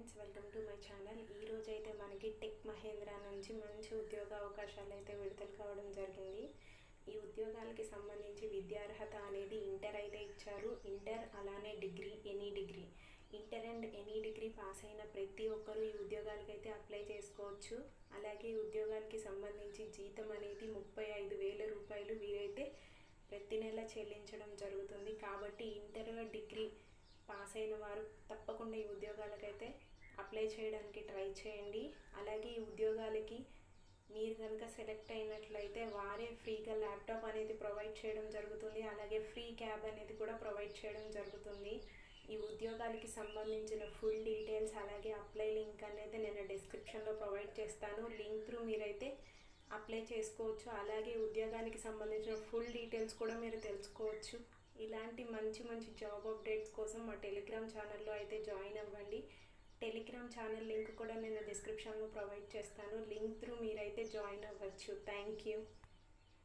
Friends, welcome to my channel. ఈ రోజు అయితే మనకి టెక్ మహేంద్ర నుంచి మంచి ఉద్యోగ అవకాశాలు అయితే విడుదల కావడం జరిగింది. ఈ ఉద్యోగాలకి సంబంధించి విద్యార్హత అనేది ఇంటర్ అయితే ఇచ్చారు. ఇంటర్ అలానే degree, any degree, inter and any degree pass అయిన ప్రతి ఒక్కరూ ఈ ఉద్యోగాలకి అయితే అప్లై చేసుకోవచ్చు. అలాగే ఈ ఉద్యోగాలకి సంబంధించి జీతం అనేది 35,000 రూపాయలు వీరైతే ప్రతి నెల చెల్లించడం జరుగుతుంది. కాబట్టి ఇంటర్, డిగ్రీ పాస్ అయిన వారు తప్పకుండా ఈ ఉద్యోగాలకైతే అప్లై చేయడానికి ట్రై చేయండి. అలాగే ఈ ఉద్యోగాలకి మీరు కనుక సెలెక్ట్ అయినట్లయితే వారే ఫ్రీగా ల్యాప్టాప్ అనేది ప్రొవైడ్ చేయడం జరుగుతుంది. అలాగే ఫ్రీ క్యాబ్ అనేది కూడా ప్రొవైడ్ చేయడం జరుగుతుంది. ఈ ఉద్యోగాలకి సంబంధించిన ఫుల్ డీటెయిల్స్ అలాగే అప్లై లింక్ అనేది నేను డిస్క్రిప్షన్లో ప్రొవైడ్ చేస్తాను. లింక్ త్రూ మీరైతే అప్లై చేసుకోవచ్చు. అలాగే ఉద్యోగానికి సంబంధించిన ఫుల్ డీటెయిల్స్ కూడా మీరు తెలుసుకోవచ్చు. ఇలాంటి మంచి మంచి జాబ్ అప్డేట్స్ కోసం మా టెలిగ్రామ్ ఛానల్లో అయితే జాయిన్ అవ్వండి. టెలిగ్రామ్ ఛానల్ లింక్ కూడా నేను డిస్క్రిప్షన్లో ప్రొవైడ్ చేస్తాను. లింక్ త్రూ మీరైతే జాయిన్ అవ్వచ్చు. Thank you.